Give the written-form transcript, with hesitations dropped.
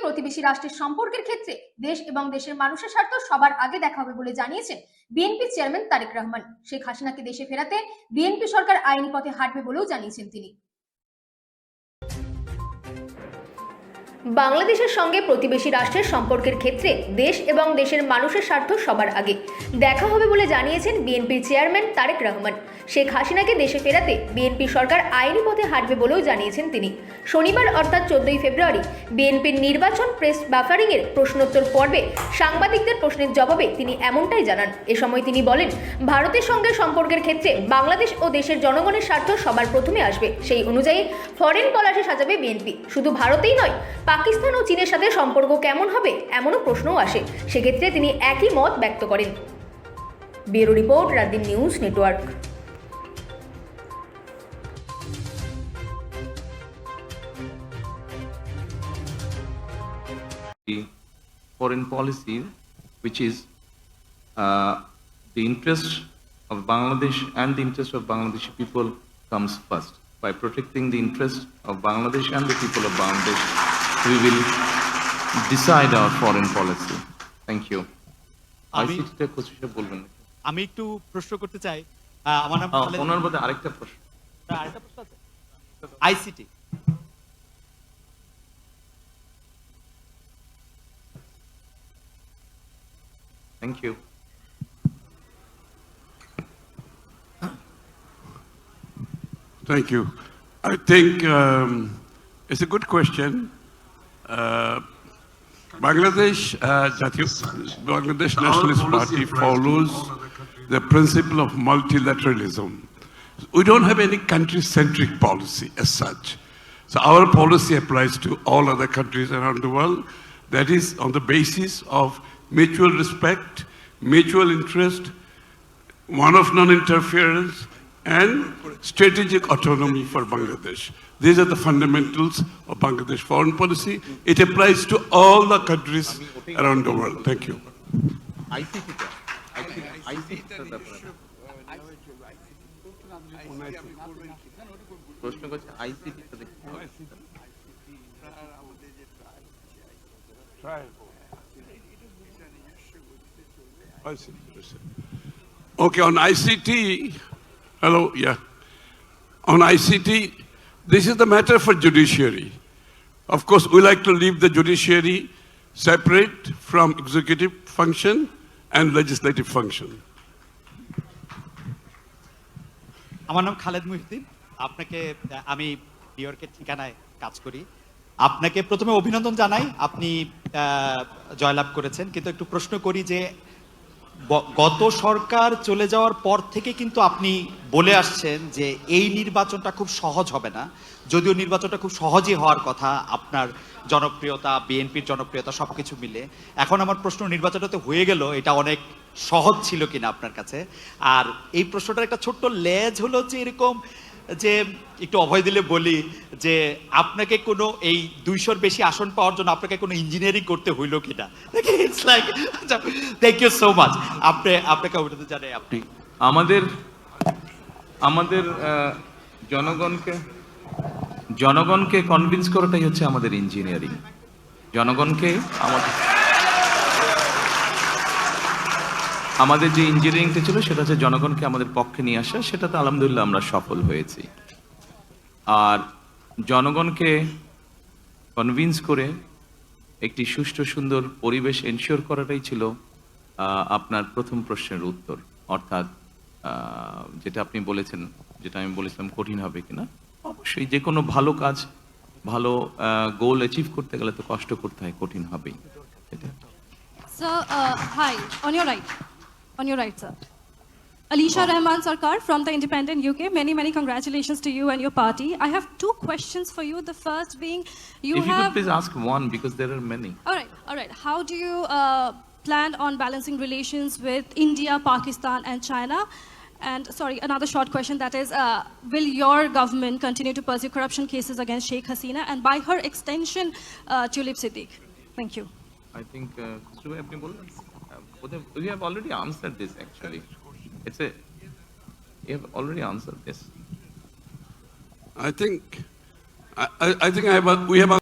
প্রতিবেশী রাষ্ট্রের সম্পর্কের ক্ষেত্রে দেশ এবং দেশের মানুষের স্বার্থ সবার আগে দেখা হবে বলে জানিয়েছেন বিএনপি চেয়ারম্যান তারেক রহমান। শেখ হাসিনাকে দেশে ফেরাতে বিএনপি সরকার আইনি পথে হাঁটবে বলেও জানিয়েছেন তিনি। বাংলাদেশের সঙ্গে প্রতিবেশী রাষ্ট্রের সম্পর্কের ক্ষেত্রে দেশ এবং দেশের মানুষের স্বার্থ সবার আগে দেখা হবে বলে জানিয়েছেন বিএনপির চেয়ারম্যান তারেক রহমান। শেখ হাসিনাকে দেশে ফেরাতে বিএনপি সরকার আইনি পথে হাঁটবে বলেও জানিয়েছেন তিনি। শনিবার অর্থাৎ 14 ফেব্রুয়ারি বিএনপির নির্বাচন প্রেস বাফারিংয়ের প্রশ্নোত্তর পর্বে সাংবাদিকদের প্রশ্নের জবাবে তিনি এমনটাই জানান। এ সময় তিনি বলেন, ভারতের সঙ্গে সম্পর্কের ক্ষেত্রে বাংলাদেশ ও দেশের জনগণের স্বার্থ সবার প্রথমে আসবে। সেই অনুযায়ী ফরেন পলিসি সাজাবে বিএনপি। শুধু ভারতেই নয়, পাকিস্তান ও চীনের সাথে সম্পর্ক কেমন হবে এমনও প্রশ্নও আসে। সেক্ষেত্রে তিনি একই মত ব্যক্ত করেন। Bureau report, রাতদিন news network. Foreign policy, which is the interest of Bangladesh and the interest of Bangladeshi people comes first. By protecting the interest of Bangladesh and the people of Bangladesh, we will decide our foreign policy. Thank you. আমি একটু প্রশ্ন করতে চাই। আমার নাম ওনার মধ্যে আরেকটা প্রশ্ন আছে। ICT Thank you. Thank you. I think it's a good question. Bangladesh Nationalist Party follows the principle of multilateralism. We don't have any country-centric policy as such. So our policy applies to all other countries around the world. That is on the basis of mutual respect, mutual interest, one of non-interference, and strategic autonomy for Bangladesh. These are the fundamentals of Bangladesh foreign policy. It applies to all the countries around the world. Thank you. Okay, on ICT, hello, yeah. On ICT, this is the matter for judiciary. Of course, we like to leave the judiciary separate from executive function and legislative function. আমার নাম খালেদ মুহিউদ্দিন। আপনাকে আমি new ইয়র্কের ঠিকানায় কাজ করি। আপনাকে প্রথমে অভিনন্দন জানাই, আপনি জয়লাভ করেছেন। কিন্তু একটু প্রশ্ন করি যে গত সরকার চলে যাওয়ার পর থেকে কিন্তু আপনি বলে আসছেন যে এই নির্বাচনটা খুব সহজ হবে না, যদিও নির্বাচনটা খুব সহজই হওয়ার কথা, আপনার জনপ্রিয়তা, বিএনপির জনপ্রিয়তা সবকিছু মিলে। এখন আমার প্রশ্ন, নির্বাচনটা তো হয়ে গেল, এটা অনেক সহজ ছিল কিনা আপনার কাছে? আর এই প্রশ্নটার একটা ছোট্ট লেজ হলো যে এরকম যে একটু অভয় দিলে বলি যে আপনাকে কোনো এই 200-র বেশি আসন পাওয়ার জন্য আপনাকে কোনো ইঞ্জিনিয়ারিং করতে হইলো কিনা? It's like, thank you so much. আপনাকে ওটাতে জানাই। আপনি আমাদের জনগণকে কনভিন্স করাটাই হচ্ছে আমাদের ইঞ্জিনিয়ারিং। জনগণকে আমাদের যে ইঞ্জিনিয়ারিংটা ছিল সেটা হচ্ছে জনগণকে আমাদের পক্ষে নিয়ে আসা। সেটাতে আলহামদুলিল্লাহ আমরা সফল হয়েছি। আর জনগণকে কনভিন্স করে একটি সুষ্ঠু সুন্দর পরিবেশ এনশিওর করাটাই ছিল আপনার প্রথম প্রশ্নের উত্তর। অর্থাৎ যেটা আপনি বলেছেন, যেটা আমি বলেছিলাম কঠিন হবে কিনা, অবশ্যই যে কোনো ভালো কাজ, ভালো গোল অ্যাচিভ করতে গেলে তো কষ্ট করতে হয়, কঠিন হবেই। Sir, hi, on your right, sir. Alisha Rahman Sarkar from the Independent UK. Many congratulations to you and your party. I have two questions for you. The first being, If you could please ask one, because there are many. All right. How do you plan on balancing relations with India, Pakistan, and China? And sorry, another short question, that is, will your government continue to pursue corruption cases against Sheikh Hasina and by her extension, Tulip Siddiq? Thank you. I think we have already answered this actually. You have already answered this. I think we have